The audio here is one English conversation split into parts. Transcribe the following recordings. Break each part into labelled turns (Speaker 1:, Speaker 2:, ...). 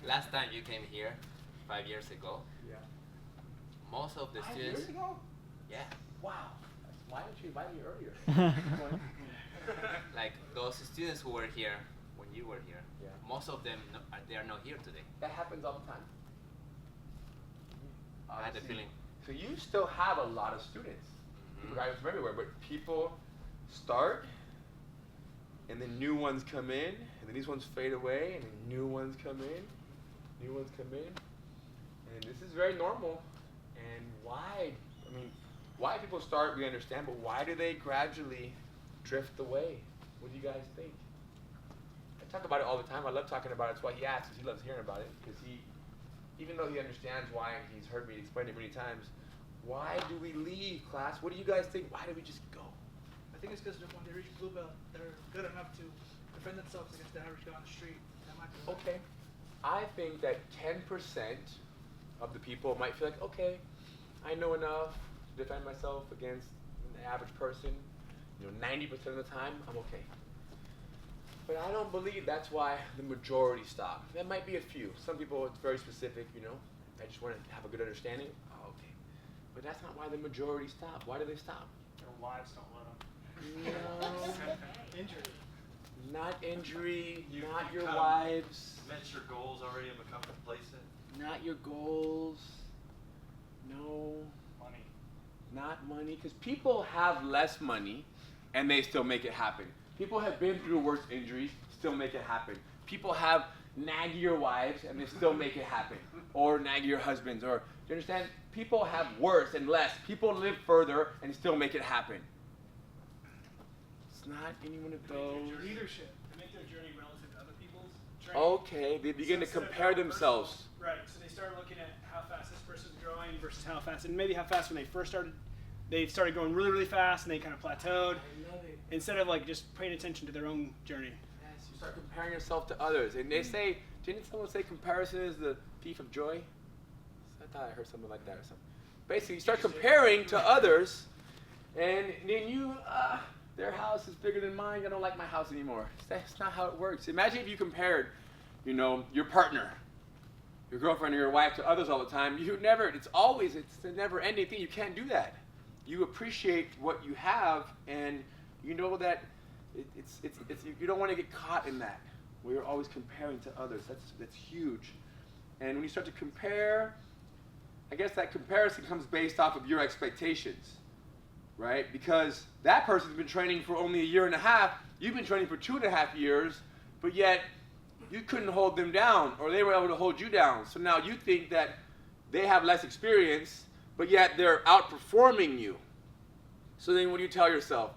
Speaker 1: last time you came here, 5 years ago,
Speaker 2: Yeah.
Speaker 1: most of the
Speaker 2: 5
Speaker 1: students.
Speaker 2: years ago?
Speaker 1: Yeah.
Speaker 2: Wow. Why didn't you invite me earlier?
Speaker 1: Like those students who were here when you were here.
Speaker 2: Yeah.
Speaker 1: Most of them, they are not here today.
Speaker 2: That happens all the time.
Speaker 1: I had the feeling.
Speaker 2: So you still have a lot of students, guys from everywhere, but people start, and then new ones come in, and then these ones fade away, and then new ones come in, and this is very normal. And why? I mean, why people start, we understand, but why do they gradually drift away? What do you guys think? I talk about it all the time. I love talking about it. That's why he asks, because he loves hearing about it, because even though he understands why, he's heard me explain it many times, why do we leave class? What do you guys think? Why do we just go?
Speaker 3: I think it's because when they reach blue belt, they're good enough to defend themselves against the average guy on the street. That might be
Speaker 2: Okay. I think that 10% of the people might feel like, okay, I know enough to defend myself against the average person. 90% of the time, I'm okay. But I don't believe that's why the majority stop. There might be a few. Some people, it's very specific, I just want to have a good understanding. Oh, okay. But that's not why the majority stop. Why do they stop?
Speaker 4: Their wives don't let them.
Speaker 2: No.
Speaker 3: injury.
Speaker 2: Not injury,
Speaker 4: You
Speaker 2: not your
Speaker 4: become-
Speaker 2: wives.
Speaker 4: Met your goals already and become complacent.
Speaker 2: Not your goals. No.
Speaker 4: Money.
Speaker 2: Not money. Because people have less money and they still make it happen. People have been through worse injuries, still make it happen. People have naggier wives and they still make it happen. Or naggier husbands. Or, do you understand? People have worse and less. People live further and still make it happen. It's not any one of those.
Speaker 3: Leadership. They make their journey relative to other people's journey.
Speaker 2: Okay, they begin to
Speaker 3: So instead of
Speaker 2: compare
Speaker 3: going
Speaker 2: themselves.
Speaker 3: personal- Right, so they start looking at how fast this person's growing versus how fast, and maybe how fast when they first started, they started going really, really fast and they kind of plateaued.
Speaker 2: I love it.
Speaker 3: Instead of like just paying attention to their own journey.
Speaker 2: Yes, you start comparing yourself to others. And they say, didn't someone say comparison is the thief of joy? I thought I heard something like that or something. Basically, you start comparing to others, and then their house is bigger than mine. I don't like my house anymore. That's not how it works. Imagine if you compared, your partner, your girlfriend or your wife to others all the time. It's a never ending thing. You can't do that. You appreciate what you have, and you know that you don't want to get caught in that, where you're always comparing to others. That's huge. And when you start to compare, I guess that comparison comes based off of your expectations, right? Because that person's been training for only a year and a half, you've been training for 2.5 years, but yet you couldn't hold them down, or they were able to hold you down. So now you think that they have less experience, but yet they're outperforming you. So then what do you tell yourself?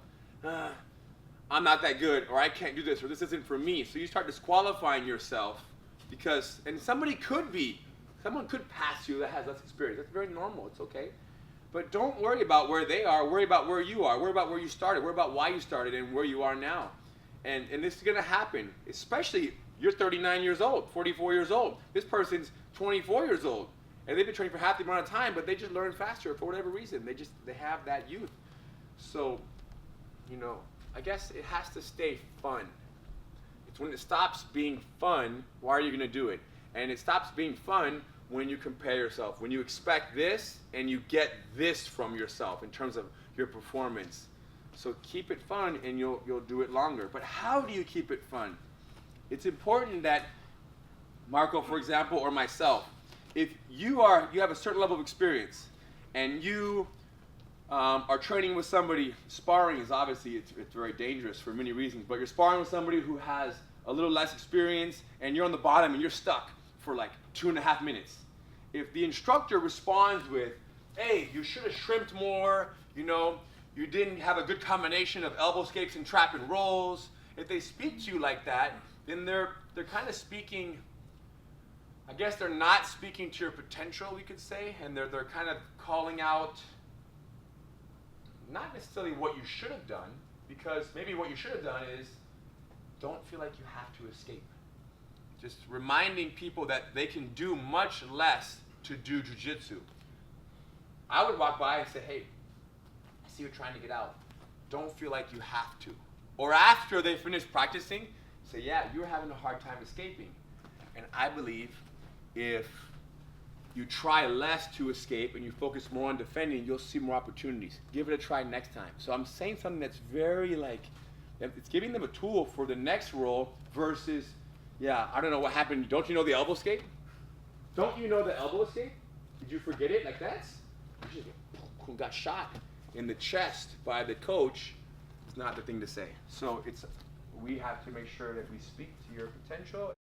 Speaker 2: I'm not that good, or I can't do this, or this isn't for me. So you start disqualifying yourself and someone could pass you that has less experience. That's very normal, it's okay. But don't worry about where they are, worry about where you are, worry about where you started, worry about why you started and where you are now. And this is gonna happen, especially you're 39 years old, 44 years old. This person's 24 years old. And they've been training for half the amount of time, but they just learn faster for whatever reason. They have that youth. So, I guess it has to stay fun. It's when it stops being fun, why are you going to do it? And it stops being fun when you compare yourself, when you expect this and you get this from yourself in terms of your performance. So keep it fun and you'll do it longer. But how do you keep it fun? It's important that Marco, for example, or myself, if you have a certain level of experience and you are training with somebody, sparring is obviously, it's very dangerous for many reasons, but you're sparring with somebody who has a little less experience and you're on the bottom and you're stuck for like 2.5 minutes. If the instructor responds with, hey, you should have shrimped more, you didn't have a good combination of elbow escapes and trap and rolls, if they speak to you like that, then they're kind of speaking, I guess they're not speaking to your potential, we could say, and they're kind of calling out not necessarily what you should have done, because maybe what you should have done is don't feel like you have to escape. Just reminding people that they can do much less to do jiu-jitsu. I would walk by and say, hey, I see you're trying to get out. Don't feel like you have to. Or after they finish practicing, say, yeah, you're having a hard time escaping. And I believe if you try less to escape and you focus more on defending, you'll see more opportunities. Give it a try next time. So I'm saying something that's very like, it's giving them a tool for the next role versus, yeah, I don't know what happened. Don't you know the elbow escape? Don't you know the elbow escape? Did you forget it? Like that's, who got shot in the chest by the coach. It's not the thing to say. So we have to make sure that we speak to your potential.